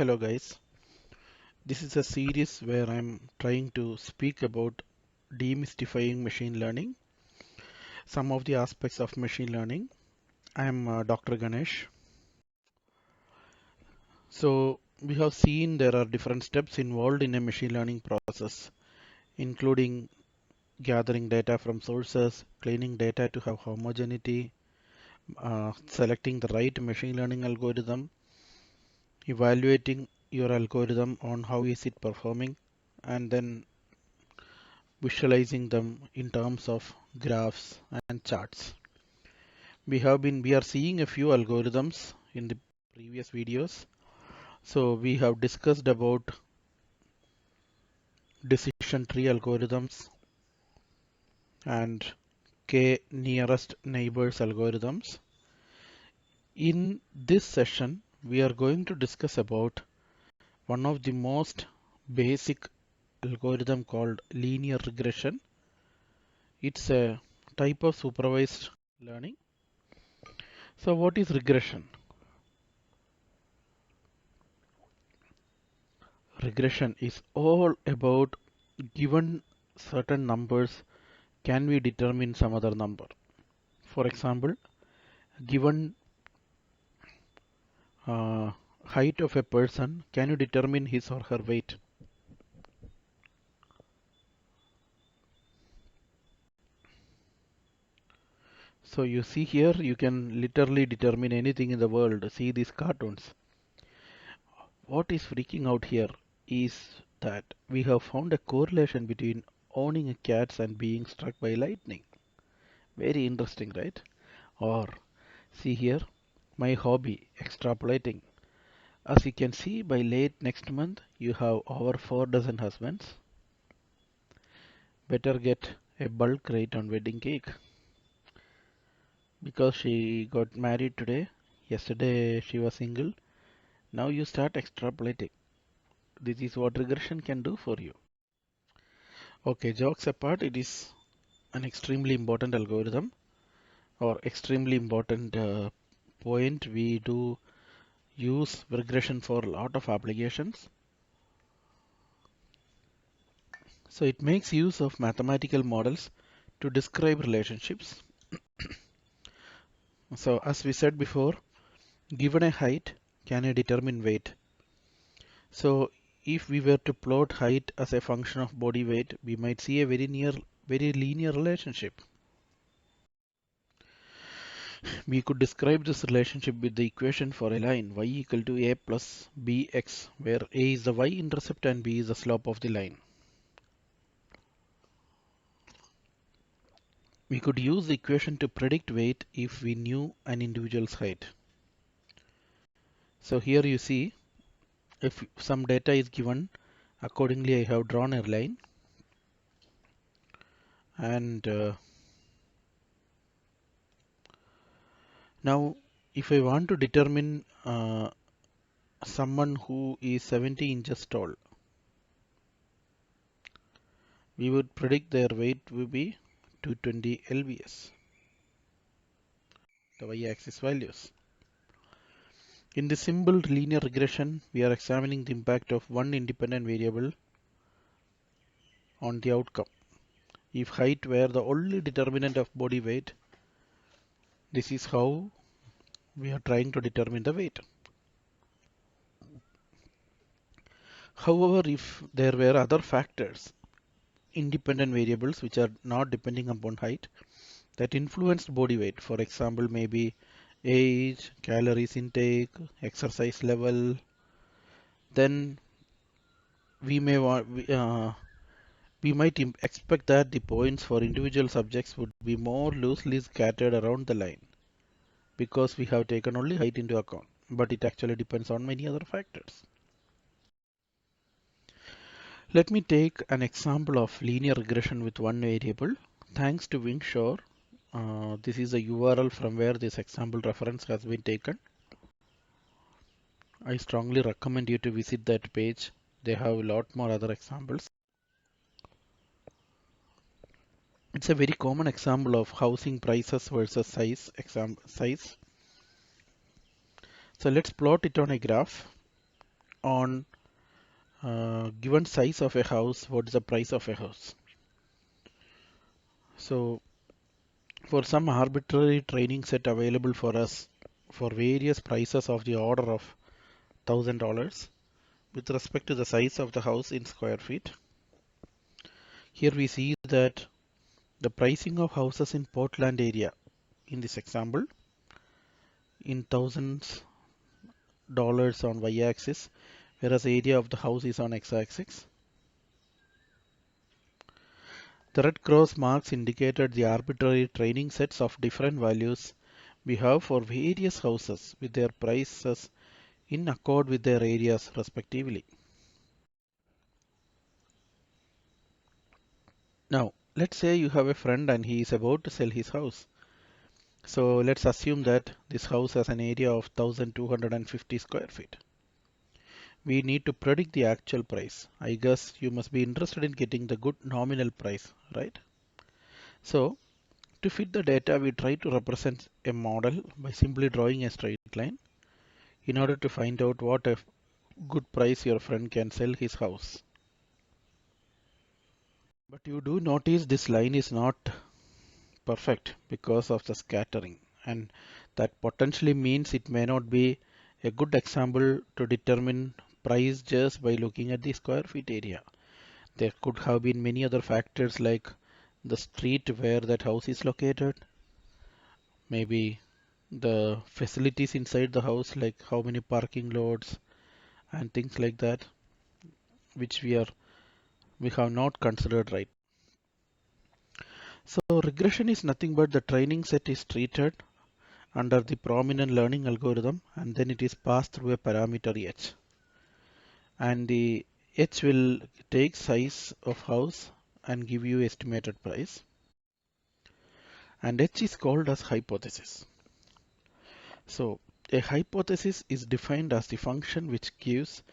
Hello guys, this is a series where I'm trying to speak about demystifying machine learning, some of the aspects of machine learning. I'm Dr. Ganesh. So we have seen there are different steps involved in a machine learning process, including gathering data from sources, cleaning data to have homogeneity, selecting the right machine learning algorithm, evaluating your algorithm on how is it performing, and then visualizing them in terms of graphs and charts. We are seeing a few algorithms in the previous videos. So we have discussed about decision tree algorithms and k nearest neighbors algorithms. In this session, we are going to discuss about one of the most basic algorithm called linear regression. It's a type of supervised learning. So what is regression? Regression is all about given certain numbers, can we determine some other number? For example, given uh, height of a person, can you determine his or her weight? So you see here, you can literally determine anything in the world. See these cartoons. What is freaking out here is that we have found a correlation between owning a cat and being struck by lightning. Very interesting, right? Or see here, my hobby, extrapolating. As you can see, by late next month, you have over 4 dozen husbands. Better get a bulk rate on wedding cake. Because she got married today, yesterday she was single. Now you start extrapolating. This is what regression can do for you. Okay, jokes apart, it is an extremely important algorithm or extremely important point. We do use regression for a lot of applications. So it makes use of mathematical models to describe relationships. So as we said before, given a height, can I determine weight? So if we were to plot height as a function of body weight, we might see a very linear relationship. We could describe this relationship with the equation for a line y equal to a plus bx, where a is the y-intercept and b is the slope of the line. We could use the equation to predict weight if we knew an individual's height. So here you see, if some data is given, accordingly I have drawn a line, and now if I want to determine someone who is 70 inches tall, we would predict their weight will be 220 lbs, the y-axis values. In the simple linear regression, we are examining the impact of one independent variable on the outcome. If height were the only determinant of body weight, this is how we are trying to determine the weight. However, if there were other factors, independent variables which are not depending upon height, that influenced body weight, for example, maybe age, calories intake, exercise level, then we may want, we might expect that the points for individual subjects would be more loosely scattered around the line because we have taken only height into account, but it actually depends on many other factors. Let me take an example of linear regression with one variable. Thanks to Winshaw, this is a URL from where this example reference has been taken. I strongly recommend you to visit that page. They have a lot more other examples. It's a very common example of housing prices versus size. So let's plot it on a graph. on given size of a house, what is the price of a house. So for some arbitrary training set available for us for various prices of the order of $1,000 with respect to the size of the house in square feet. Here we see that the pricing of houses in Portland area in this example in thousands dollars on y-axis, whereas the area of the house is on x-axis. The red cross marks indicated the arbitrary training sets of different values we have for various houses with their prices in accord with their areas respectively. Now, let's say you have a friend and he is about to sell his house. So let's assume that this house has an area of 1250 square feet. We need to predict the actual price. I guess you must be interested in getting the good nominal price, right? So to fit the data, we try to represent a model by simply drawing a straight line in order to find out what a good price your friend can sell his house. But you do notice this line is not perfect because of the scattering, and that potentially means it may not be a good example to determine price just by looking at the square feet area. There could have been many other factors like the street where that house is located, maybe the facilities inside the house like how many parking lots and things like that, which we have not considered, right? So regression is nothing but the training set is treated under the prominent learning algorithm and then it is passed through a parameter h, and the h will take size of house and give you estimated price, and h is called as hypothesis. So a hypothesis is defined as the function which gives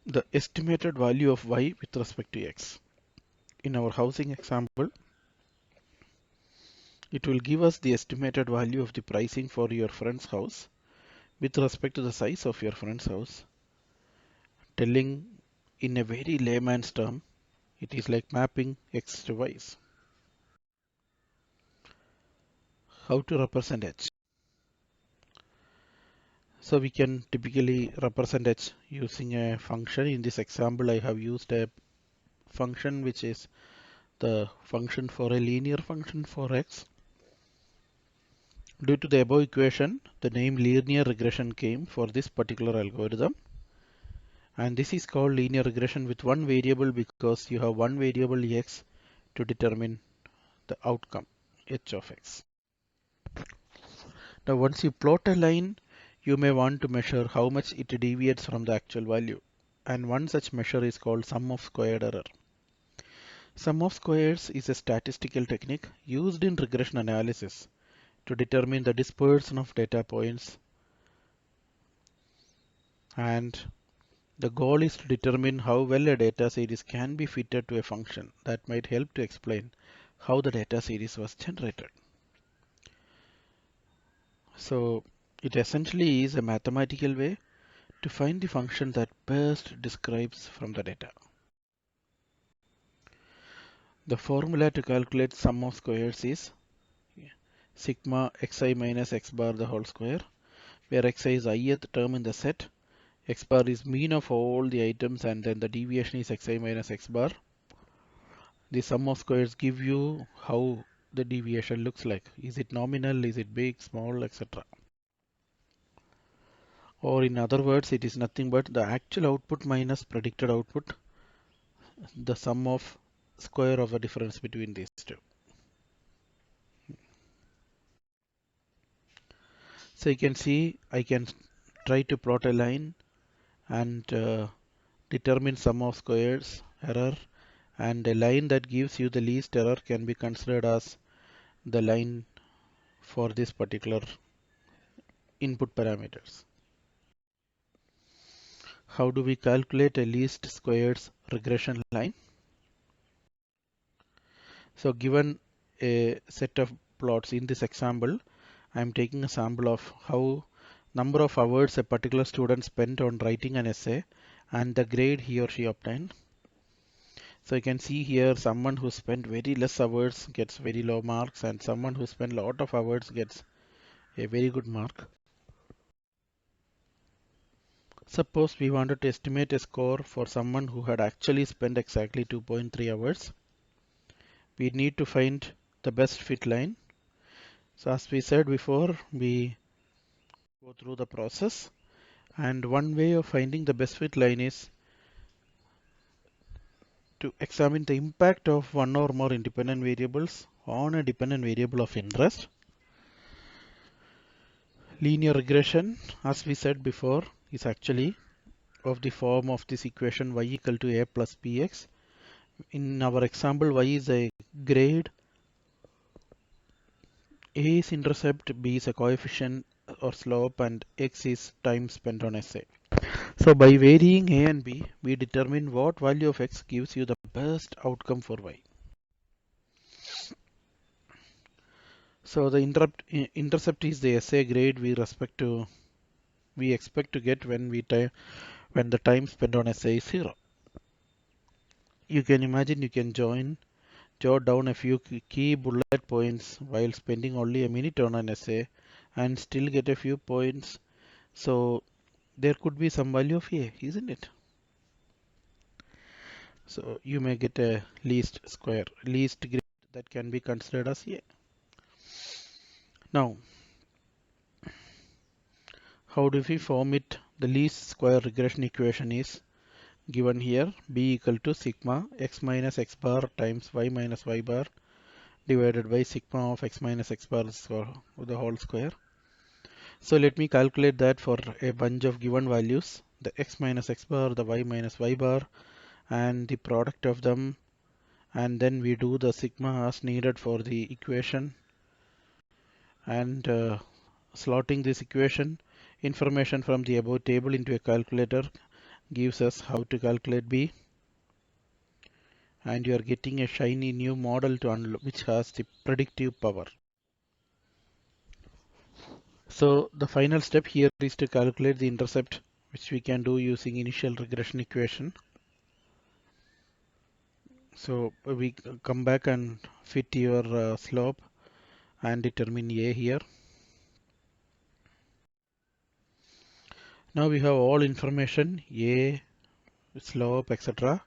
the estimated value of y with respect to x. In our housing example, it will give us the estimated value of the pricing for your friend's house with respect to the size of your friend's house, telling in a very layman's term, it is like mapping x to y's. How to represent h? So we can typically represent h using a function. In this example, I have used a function which is the function for a linear function for x. Due to the above equation, the name linear regression came for this particular algorithm. And this is called linear regression with one variable because you have one variable x to determine the outcome h of x. Now once you plot a line, you may want to measure how much it deviates from the actual value. And one such measure is called sum of squared error. Sum of squares is a statistical technique used in regression analysis to determine the dispersion of data points, and the goal is to determine how well a data series can be fitted to a function that might help to explain how the data series was generated. So it essentially is a mathematical way to find the function that best describes from the data. The formula to calculate sum of squares is sigma xi minus x bar the whole square, where xi is ith term in the set, x bar is mean of all the items, and then the deviation is xi minus x bar. The sum of squares give you how the deviation looks like. Is it nominal, is it big, small, etc. Or in other words, it is nothing but the actual output minus predicted output, the sum of square of the difference between these two. So you can see I can try to plot a line and determine sum of squares error, and a line that gives you the least error can be considered as the line for this particular input parameters. How do we calculate a least squares regression line? So given a set of plots in this example, I am taking a sample of how number of hours a particular student spent on writing an essay, and the grade he or she obtained. So you can see here someone who spent very less hours gets very low marks, and someone who spent a lot of hours gets a very good mark. Suppose we wanted to estimate a score for someone who had actually spent exactly 2.3 hours. We need to find the best fit line. So as we said before, we go through the process, and one way of finding the best fit line is to examine the impact of one or more independent variables on a dependent variable of interest. Linear regression, as we said before, is actually of the form of this equation y equal to a plus bx. In our example, y is a grade, a is intercept, b is a coefficient or slope, and x is time spent on essay. So by varying a and b, we determine what value of x gives you the best outcome for y. So the intercept is the essay grade we expect to get when the time spent on essay is 0. You can imagine you can jot down a few key bullet points while spending only a minute on an essay and still get a few points. So there could be some value of a, isn't it? So you may get a least grade that can be considered as a. Now, how do we form it? The least square regression equation is given here, b equal to sigma x minus x bar times y minus y bar divided by sigma of x minus x bar the whole square. So let me calculate that for a bunch of given values, the x minus x bar, the y minus y bar, and the product of them, and then we do the sigma as needed for the equation, and slotting this equation information from the above table into a calculator gives us how to calculate b, and you are getting a shiny new model which has the predictive power. So the final step here is to calculate the intercept, which we can do using initial regression equation. So we come back and fit your slope and determine a here. Now we have all information, a, slope, etc.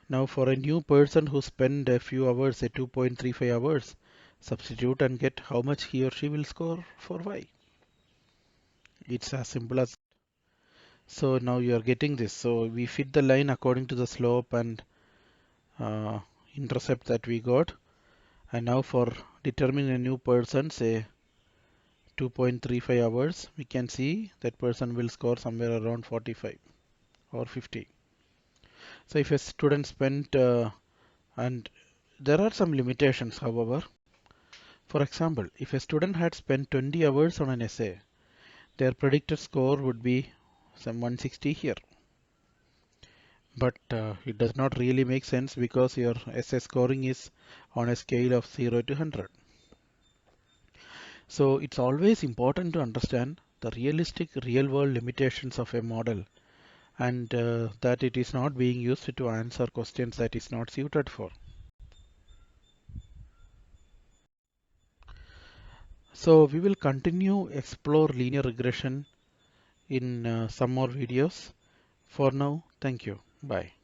Now for a new person who spend a few hours, say 2.35 hours, substitute and get how much he or she will score for y. It's as simple as. So now you are getting this. So we fit the line according to the slope and uh, intercept that we got. And now for determining a new person, say 2.35 hours, we can see that person will score somewhere around 45 or 50. So if a student spent, and there are some limitations, however. For example, if a student had spent 20 hours on an essay, their predicted score would be some 160 here. But it does not really make sense because your essay scoring is on a scale of 0 to 100. So it's always important to understand the realistic real-world limitations of a model, and that it is not being used to answer questions that is not suited for. So we will continue explore linear regression in some more videos. For now, thank you. Bye.